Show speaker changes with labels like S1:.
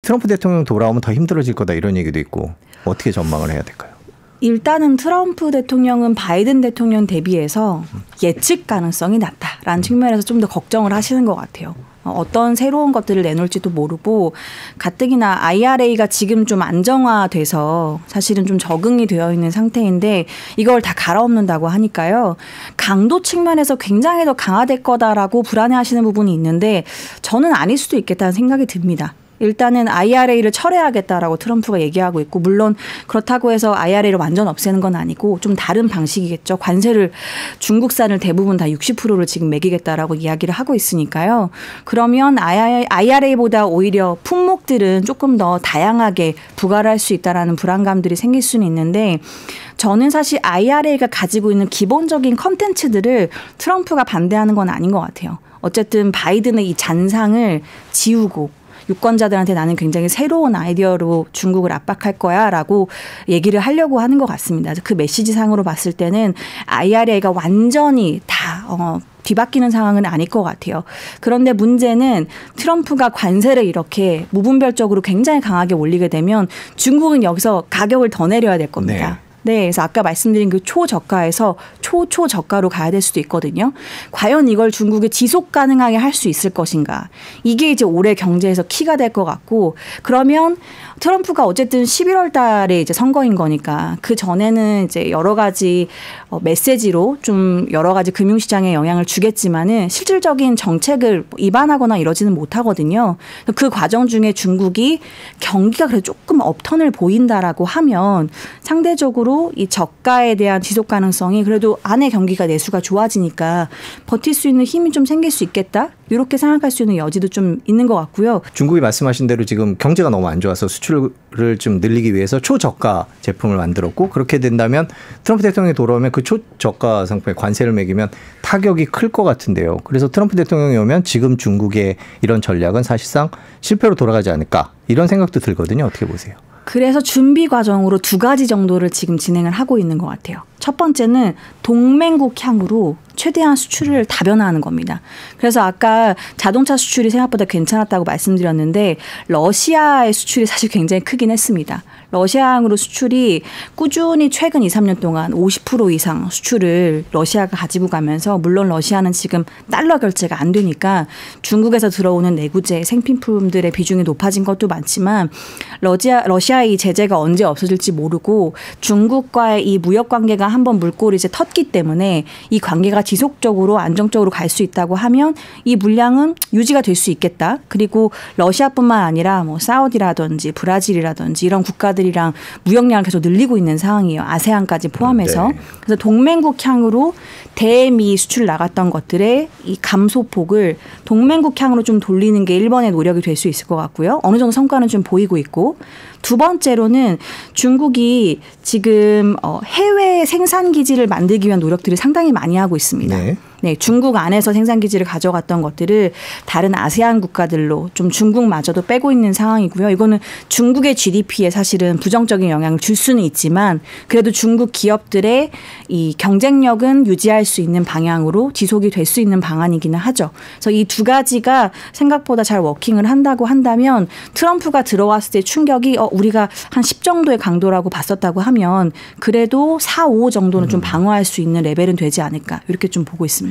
S1: 트럼프 대통령 돌아오면 더 힘들어질 거다 이런 얘기도 있고 어떻게 전망을 해야 될까요?
S2: 일단은 트럼프 대통령은 바이든 대통령 대비해서 예측 가능성이 낮다라는 측면에서 좀 더 걱정을 하시는 것 같아요. 어떤 새로운 것들을 내놓을지도 모르고 가뜩이나 IRA가 지금 좀 안정화돼서 사실은 좀 적응이 되어 있는 상태인데 이걸 다 갈아엎는다고 하니까요. 강도 측면에서 굉장히 더 강화될 거다라고 불안해하시는 부분이 있는데 저는 아닐 수도 있겠다는 생각이 듭니다. 일단은 IRA를 철회하겠다라고 트럼프가 얘기하고 있고 물론 그렇다고 해서 IRA를 완전 없애는 건 아니고 좀 다른 방식이겠죠. 관세를 중국산을 대부분 다 60%를 지금 매기겠다라고 이야기를 하고 있으니까요. 그러면 IRA보다 오히려 품목들은 조금 더 다양하게 부과를 할 수 있다라는 불안감들이 생길 수는 있는데 저는 사실 IRA가 가지고 있는 기본적인 컨텐츠들을 트럼프가 반대하는 건 아닌 것 같아요. 어쨌든 바이든의 이 잔상을 지우고 유권자들한테 나는 굉장히 새로운 아이디어로 중국을 압박할 거야 라고 얘기를 하려고 하는 것 같습니다. 그 메시지상으로 봤을 때는 IRA가 완전히 다 뒤바뀌는 상황은 아닐 것 같아요. 그런데 문제는 트럼프가 관세를 이렇게 무분별적으로 굉장히 강하게 올리게 되면 중국은 여기서 가격을 더 내려야 될 겁니다. 네, 그래서 아까 말씀드린 그 초저가에서 초초저가로 가야 될 수도 있거든요. 과연 이걸 중국이 지속 가능하게 할 수 있을 것인가. 이게 이제 올해 경제에서 키가 될 것 같고 그러면 트럼프가 어쨌든 11월 달에 이제 선거인 거니까 그 전에는 이제 여러 가지 메시지로 좀 여러 가지 금융시장에 영향을 주겠지만은 실질적인 정책을 입안하거나 이러지는 못하거든요. 그 과정 중에 중국이 경기가 그래도 조금 업턴을 보인다라고 하면 상대적으로 이 저가에 대한 지속 가능성이 그래도 안의 경기가 내수가 좋아지니까 버틸 수 있는 힘이 좀 생길 수 있겠다. 이렇게 생각할 수 있는 여지도 좀 있는 것 같고요.
S1: 중국이 말씀하신 대로 지금 경제가 너무 안 좋아서 수출을 좀 늘리기 위해서 초저가 제품을 만들었고 그렇게 된다면 트럼프 대통령이 돌아오면 그 초저가 상품에 관세를 매기면 타격이 클 것 같은데요. 그래서 트럼프 대통령이 오면 지금 중국의 이런 전략은 사실상 실패로 돌아가지 않을까 이런 생각도 들거든요. 어떻게 보세요?
S2: 그래서 준비 과정으로 2가지 정도를 지금 진행을 하고 있는 것 같아요. 첫 번째는 동맹국 향으로 최대한 수출을 다변화하는 겁니다. 그래서 아까 자동차 수출이 생각보다 괜찮았다고 말씀드렸는데 러시아의 수출이 사실 굉장히 크긴 했습니다. 러시아항으로 수출이 꾸준히 최근 2, 3년 동안 50% 이상 수출을 러시아가 가지고 가면서 물론 러시아는 지금 달러 결제가 안 되니까 중국에서 들어오는 내구재 생필품들의 비중이 높아진 것도 많지만 러시아의 이 제재가 언제 없어질지 모르고 중국과의 이 무역 관계가 한번 물꼬를 이제 텄기 때문에 이 관계가 지속적으로 안정적으로 갈 수 있다고 하면 이 물량은 유지가 될 수 있겠다. 그리고 러시아뿐만 아니라 뭐 사우디라든지 브라질이라든지 이런 국가들이랑 무역량을 계속 늘리고 있는 상황이에요. 아세안까지 포함해서.
S1: 네.
S2: 그래서 동맹국 향으로 대미 수출 나갔던 것들의 이 감소폭을 동맹국 향으로 좀 돌리는 게 일본의 노력이 될 수 있을 것 같고요. 어느 정도 성과는 좀 보이고 있고. 두 번째로는 중국이 지금 해외 생산 기지를 만들기 위한 노력들을 상당히 많이 하고 있습니다. 네, 중국 안에서 생산 기지를 가져갔던 것들을 다른 아세안 국가들로 좀 중국마저도 빼고 있는 상황이고요. 이거는 중국의 GDP에 사실은 부정적인 영향을 줄 수는 있지만 그래도 중국 기업들의 이 경쟁력은 유지할 수 있는 방향으로 지속이 될 수 있는 방안이기는 하죠. 그래서 이 2가지가 생각보다 잘 워킹을 한다고 한다면 트럼프가 들어왔을 때 충격이 우리가 한 10 정도의 강도라고 봤었다고 하면 그래도 4, 5 정도는 좀 방어할 수 있는 레벨은 되지 않을까 이렇게 좀 보고 있습니다.